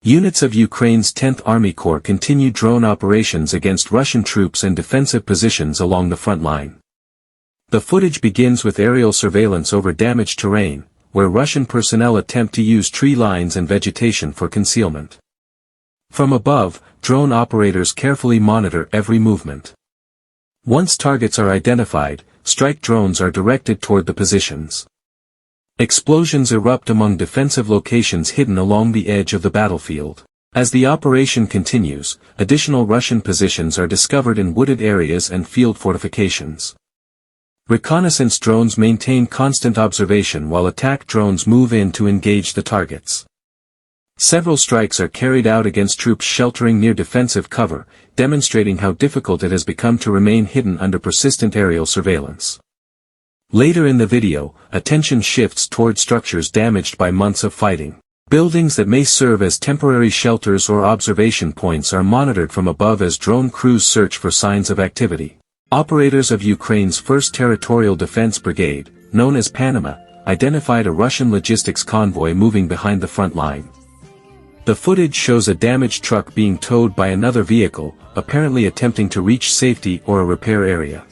Units of Ukraine's 10th Army Corps continue drone operations against Russian troops and defensive positions along the front line. The footage begins with aerial surveillance over damaged terrain, where Russian personnel attempt to use tree lines and vegetation for concealment. From above, drone operators carefully monitor every movement. Once targets are identified, strike drones are directed toward the positions. Explosions erupt among defensive locations hidden along the edge of the battlefield. As the operation continues, additional Russian positions are discovered in wooded areas and field fortifications. Reconnaissance drones maintain constant observation while attack drones move in to engage the targets. Several strikes are carried out against troops sheltering near defensive cover, demonstrating how difficult it has become to remain hidden under persistent aerial surveillance. Later in the video, attention shifts toward structures damaged by months of fighting. Buildings that may serve as temporary shelters or observation points are monitored from above as drone crews search for signs of activity. Operators of Ukraine's 1st Territorial Defense Brigade, known as Panama, identified a Russian logistics convoy moving behind the front line. The footage shows a damaged truck being towed by another vehicle, apparently attempting to reach safety or a repair area.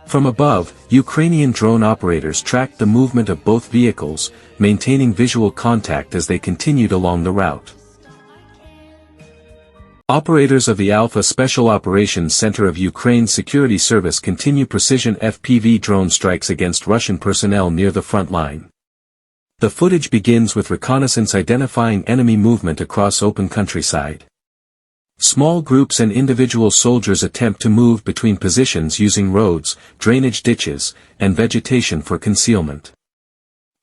From above, Ukrainian drone operators tracked the movement of both vehicles, maintaining visual contact as they continued along the route. Operators of the Alpha Special Operations Center of Ukraine's Security Service continue precision FPV drone strikes against Russian personnel near the front line. The footage begins with reconnaissance identifying enemy movement across open countryside. Small groups and individual soldiers attempt to move between positions using roads, drainage ditches, and vegetation for concealment.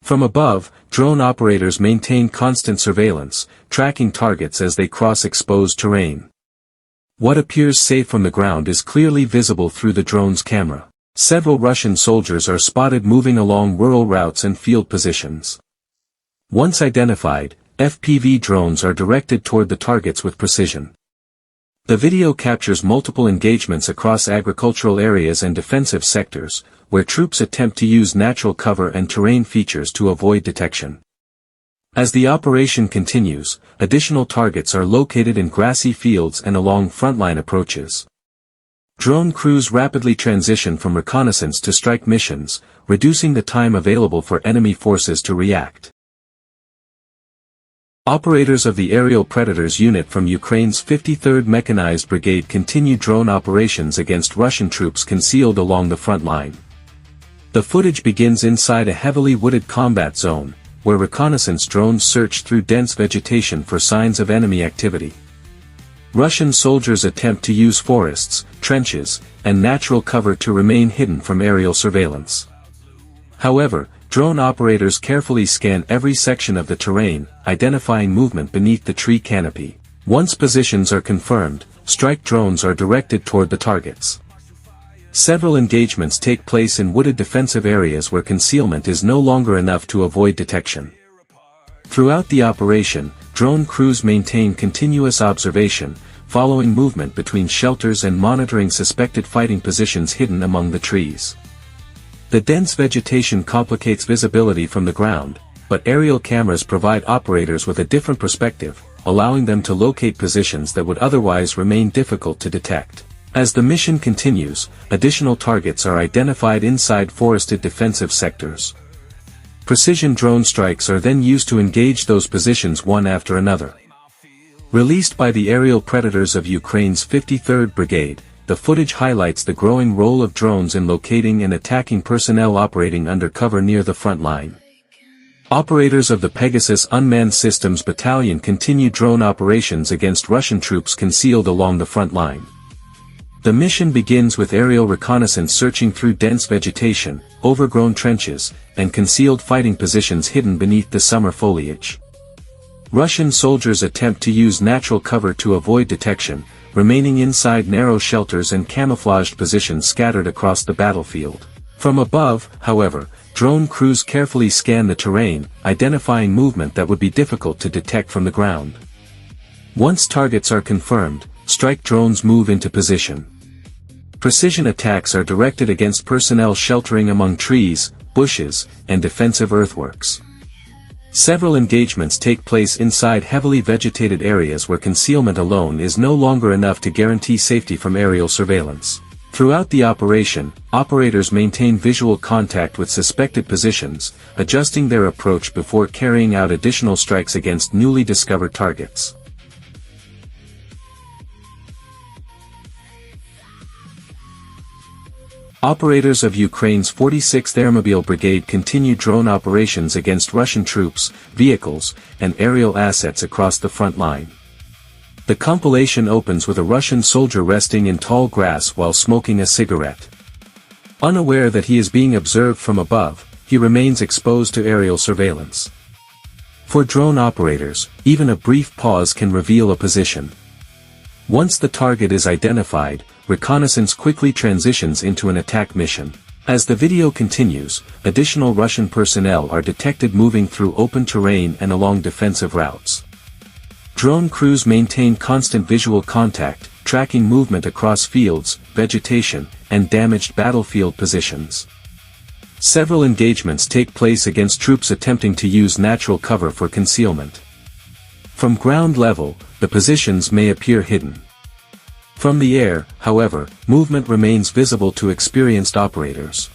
From above, drone operators maintain constant surveillance, tracking targets as they cross exposed terrain. What appears safe from the ground is clearly visible through the drone's camera. Several Russian soldiers are spotted moving along rural routes and field positions. Once identified, FPV drones are directed toward the targets with precision. The video captures multiple engagements across agricultural areas and defensive sectors, where troops attempt to use natural cover and terrain features to avoid detection. As the operation continues, additional targets are located in grassy fields and along frontline approaches. Drone crews rapidly transition from reconnaissance to strike missions, reducing the time available for enemy forces to react. Operators of the Aerial Predators unit from Ukraine's 53rd Mechanized Brigade continue drone operations against Russian troops concealed along the front line. The footage begins inside a heavily wooded combat zone, where reconnaissance drones search through dense vegetation for signs of enemy activity. Russian soldiers attempt to use forests, trenches, and natural cover to remain hidden from aerial surveillance. However, drone operators carefully scan every section of the terrain, identifying movement beneath the tree canopy. Once positions are confirmed, strike drones are directed toward the targets. Several engagements take place in wooded defensive areas where concealment is no longer enough to avoid detection. Throughout the operation, drone crews maintain continuous observation, following movement between shelters and monitoring suspected fighting positions hidden among the trees. The dense vegetation complicates visibility from the ground, but aerial cameras provide operators with a different perspective, allowing them to locate positions that would otherwise remain difficult to detect. As the mission continues, additional targets are identified inside forested defensive sectors. Precision drone strikes are then used to engage those positions one after another. Released by the Aerial Predators of Ukraine's 53rd Brigade, the footage highlights the growing role of drones in locating and attacking personnel operating under cover near the front line. Operators of the Pegasus Unmanned Systems Battalion continue drone operations against Russian troops concealed along the front line. The mission begins with aerial reconnaissance searching through dense vegetation, overgrown trenches, and concealed fighting positions hidden beneath the summer foliage. Russian soldiers attempt to use natural cover to avoid detection, remaining inside narrow shelters and camouflaged positions scattered across the battlefield. From above, however, drone crews carefully scan the terrain, identifying movement that would be difficult to detect from the ground. Once targets are confirmed, strike drones move into position. Precision attacks are directed against personnel sheltering among trees, bushes, and defensive earthworks. Several engagements take place inside heavily vegetated areas where concealment alone is no longer enough to guarantee safety from aerial surveillance. Throughout the operation, operators maintain visual contact with suspected positions, adjusting their approach before carrying out additional strikes against newly discovered targets. Operators of Ukraine's 46th Airmobile Brigade continue drone operations against Russian troops, vehicles, and aerial assets across the front line. The compilation opens with a Russian soldier resting in tall grass while smoking a cigarette. Unaware that he is being observed from above, he remains exposed to aerial surveillance. For drone operators, even a brief pause can reveal a position. Once the target is identified, reconnaissance quickly transitions into an attack mission. As the video continues, additional Russian personnel are detected moving through open terrain and along defensive routes. Drone crews maintain constant visual contact, tracking movement across fields, vegetation, and damaged battlefield positions. Several engagements take place against troops attempting to use natural cover for concealment. From ground level, the positions may appear hidden. From the air, however, movement remains visible to experienced operators.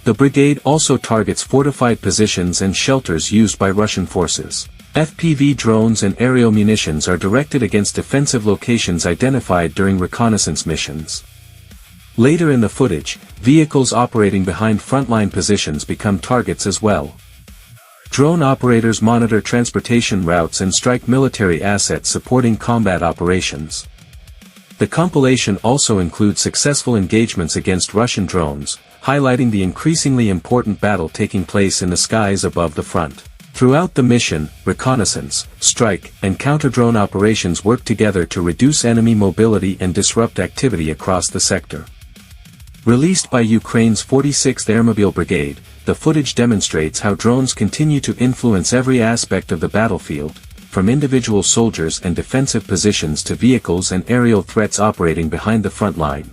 The brigade also targets fortified positions and shelters used by Russian forces. FPV drones and aerial munitions are directed against defensive locations identified during reconnaissance missions. Later in the footage, vehicles operating behind frontline positions become targets as well. Drone operators monitor transportation routes and strike military assets supporting combat operations. The compilation also includes successful engagements against Russian drones, highlighting the increasingly important battle taking place in the skies above the front. Throughout the mission, reconnaissance, strike, and counter-drone operations work together to reduce enemy mobility and disrupt activity across the sector. Released by Ukraine's 46th Airmobile Brigade, the footage demonstrates how drones continue to influence every aspect of the battlefield, from individual soldiers and defensive positions to vehicles and aerial threats operating behind the front line.